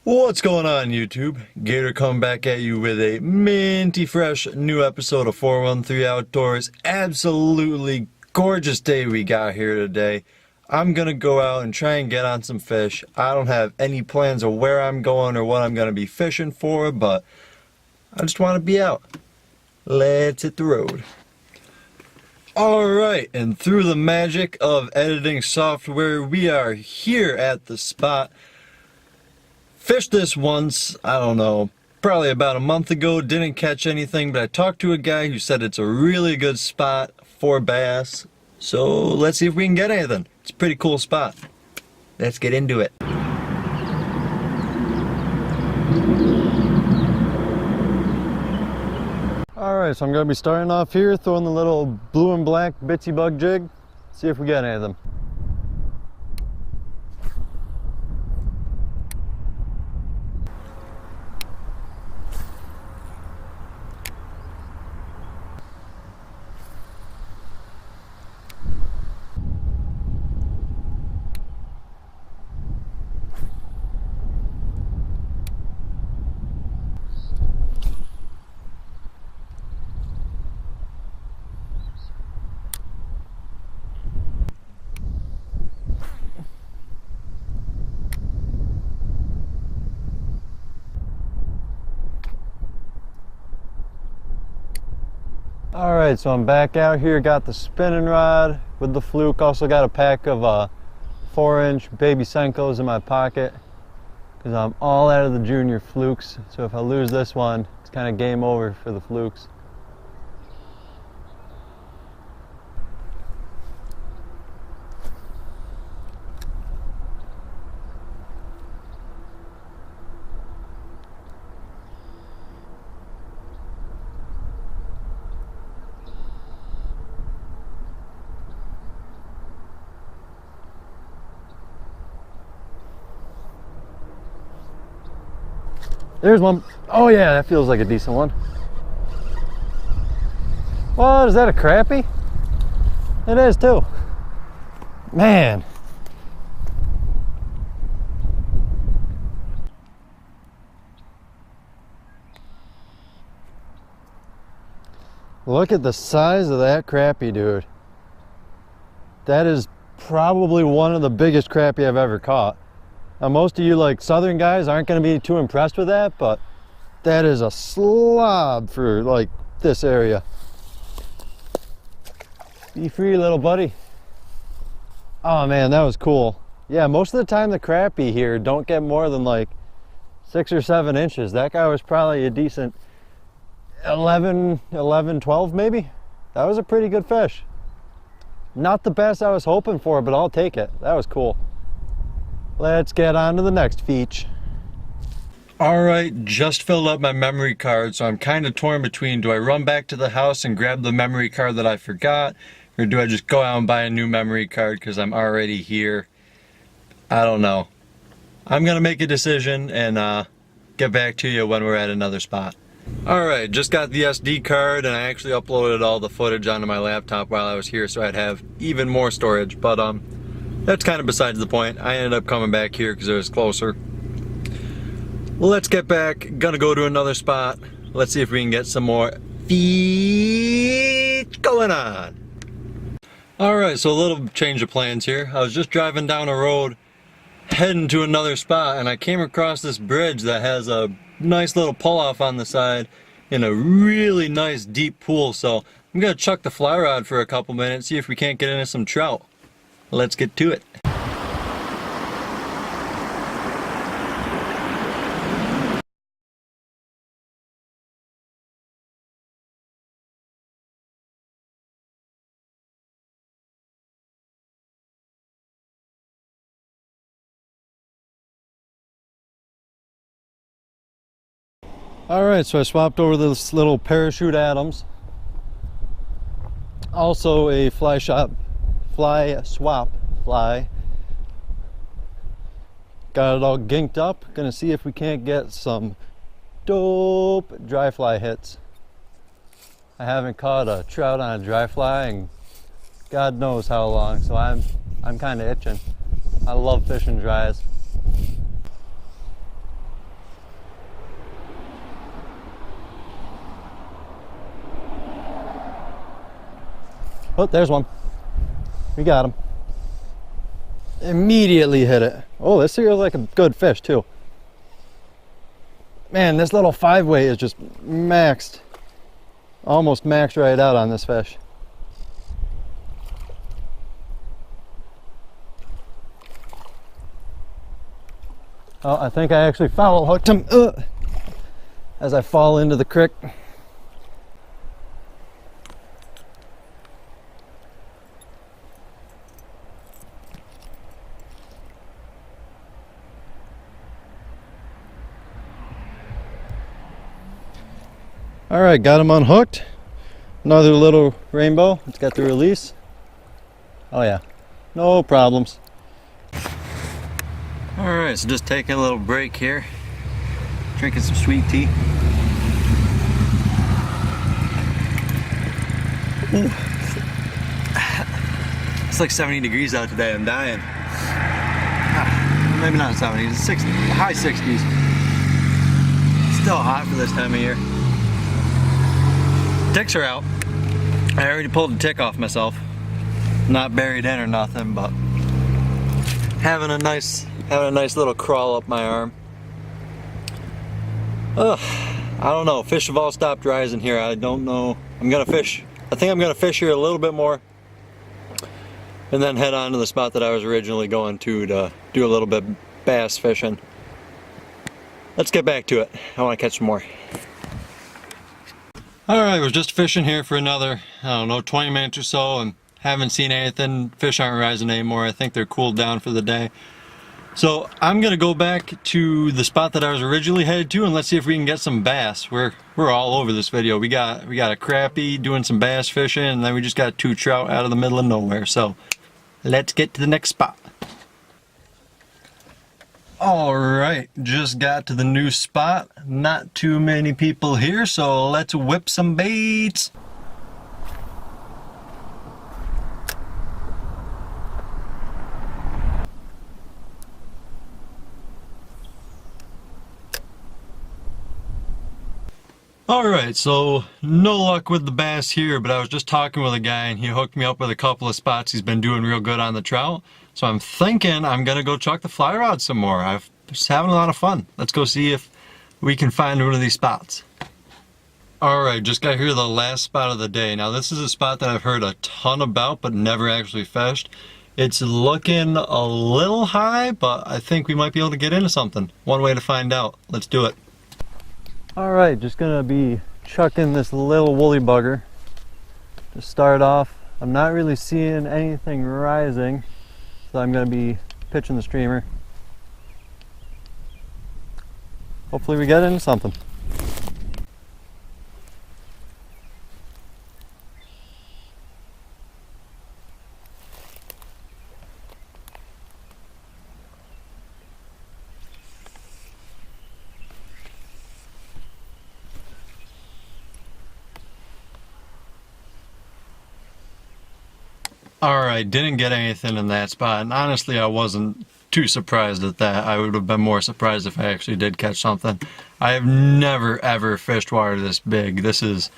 What's going on, YouTube? Gator coming back at you with a minty fresh new episode of 413 Outdoors. Absolutely gorgeous day we got here today. I'm gonna go out and try and get on some fish. I don't have any plans of where I'm going or what I'm gonna be fishing for, but I just want to be out. Let's hit the road. Alright, and through the magic of editing software, we are here at the spot. Fished this once, I don't know, probably about a month ago, didn't catch anything, but I talked to a guy who said it's a really good spot for bass. So let's see if we can get anything. It's a pretty cool spot. Let's get into it. Alright, so I'm going to be starting off here, throwing the little blue and black bitsy bug jig. See if we get anything. Alright, so I'm back out here, got the spinning rod with the fluke, also got a pack of 4-inch baby Senkos in my pocket because I'm all out of the junior flukes, so if I lose this one, it's kind of game over for the flukes. There's one. Oh yeah, that feels like a decent one. What, is that a crappie? It is too. Man. Look at the size of that crappie, dude. That is probably one of the biggest crappie I've ever caught. Now, most of you like southern guys aren't going to be too impressed with that, but that is a slob for like this area. Be free, little buddy. Oh man, that was cool. Yeah, most of the time the crappie here don't get more than like 6 or 7 inches. That guy was probably a decent 11, 12 maybe. That was a pretty good fish. Not the best I was hoping for, but I'll take it. That was cool. Let's get on to the next feature. Alright, just filled up my memory card, so I'm kind of torn between, do I run back to the house and grab the memory card that I forgot, or do I just go out and buy a new memory card because I'm already here? I don't know. I'm going to make a decision and get back to you when we're at another spot. Alright, just got the SD card and I actually uploaded all the footage onto my laptop while I was here so I'd have even more storage, but that's kind of besides the point. I ended up coming back here because it was closer. Let's get back. Gonna go to another spot. Let's see if we can get some more fish going on. Alright, so a little change of plans here. I was just driving down a road heading to another spot and I came across this bridge that has a nice little pull-off on the side in a really nice deep pool. So I'm gonna chuck the fly rod for a couple minutes, see if we can't get into some trout. Let's get to it. Alright, so I swapped over this little Parachute Adams. Also a fly swap fly. Got it all ginked up. Gonna see if we can't get some dope dry fly hits. I haven't caught a trout on a dry fly in God knows how long, so I'm kind of itching. I love fishing dries. Oh, there's one. We got him. Immediately hit it. Oh, this feels like a good fish too. Man, this little 5-weight is just maxed. Almost maxed right out on this fish. Oh, I think I actually foul hooked him as I fall into the creek. All right, got him unhooked. Another little rainbow. It's got the release. Oh yeah, no problems. All right, so just taking a little break here. Drinking some sweet tea. Ooh. It's like 70 degrees out today, I'm dying. Maybe not 70, it's 60, high 60s. Still hot for this time of year. Ticks are out. I already pulled the tick off myself. Not buried in or nothing, but having a nice little crawl up my arm. Ugh, I don't know. Fish have all stopped rising here. I don't know. I'm gonna fish. I think I'm gonna fish here a little bit more, and then head on to the spot that I was originally going to do a little bit bass fishing. Let's get back to it. I want to catch some more. Alright, was just fishing here for another, I don't know, 20 minutes or so, and haven't seen anything. Fish aren't rising anymore. I think they're cooled down for the day. So I'm gonna go back to the spot that I was originally headed to, and let's see if we can get some bass. We're all over this video. We got a crappie doing some bass fishing, and then we just got 2 trout out of the middle of nowhere. So let's get to the next spot. Alright, just got to the new spot. Not too many people here, so let's whip some baits. Alright, so no luck with the bass here, but I was just talking with a guy and he hooked me up with a couple of spots. He's been doing real good on the trout. So I'm thinking I'm gonna go chuck the fly rod some more. I've just having a lot of fun. Let's go see if we can find one of these spots. Alright, just got here the last spot of the day. Now this is a spot that I've heard a ton about but never actually fished. It's looking a little high, but I think we might be able to get into something. One way to find out. Let's do it. Alright, just gonna be chucking this little woolly bugger to start off. I'm not really seeing anything rising, so I'm gonna be pitching the streamer. Hopefully we get into something. Alright, didn't get anything in that spot, and honestly I wasn't too surprised at that. I would have been more surprised if I actually did catch something. I have never ever fished water this big. This is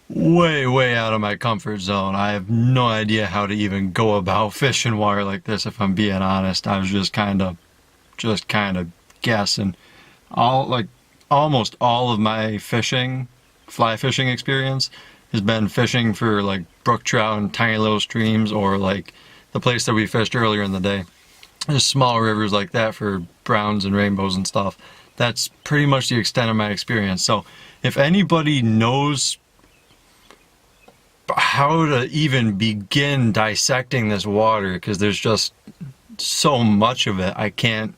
way out of my comfort zone. I have no idea how to even go about fishing water like this, if I'm being honest. I was just kind of guessing. Almost all of my fly fishing experience has been fishing for like brook trout and tiny little streams, or like the place that we fished earlier in the day. There's small rivers like that for browns and rainbows and stuff. That's pretty much the extent of my experience. So if anybody knows how to even begin dissecting this water, because there's just so much of it, I can't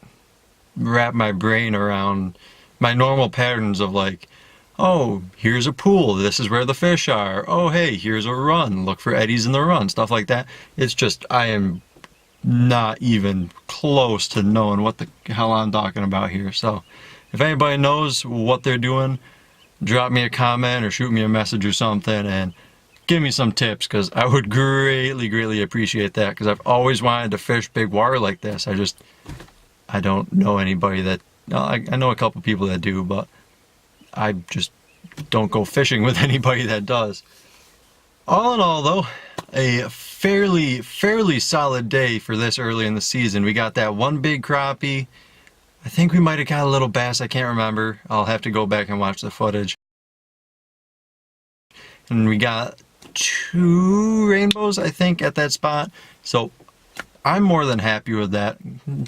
wrap my brain around my normal patterns of like, oh, here's a pool, this is where the fish are, oh hey, here's a run, look for eddies in the run, stuff like that. It's just, I am not even close to knowing what the hell I'm talking about here. So if anybody knows what they're doing, drop me a comment or shoot me a message or something and give me some tips, because I would greatly appreciate that, because I've always wanted to fish big water like this. I don't know anybody that, I know a couple people that do, but I just don't go fishing with anybody that does. All in all, though, a fairly solid day for this early in the season. We got that one big crappie. I think we might have got a little bass. I can't remember. I'll have to go back and watch the footage. And we got 2 rainbows, I think, at that spot. So I'm more than happy with that.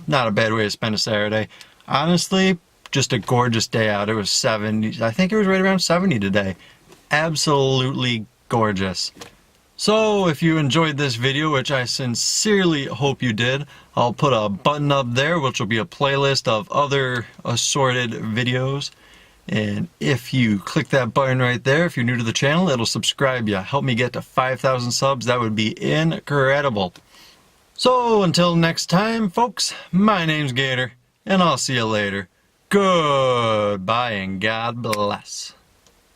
Not a bad way to spend a Saturday. Honestly, just a gorgeous day out. It was 70. I think it was right around 70 today. Absolutely gorgeous. So if you enjoyed this video, which I sincerely hope you did, I'll put a button up there which will be a playlist of other assorted videos. And if you click that button right there, if you're new to the channel, it'll subscribe you. Help me get to 5,000 subs. That would be incredible. So until next time, folks, my name's Gator, and I'll see you later. Goodbye and God bless.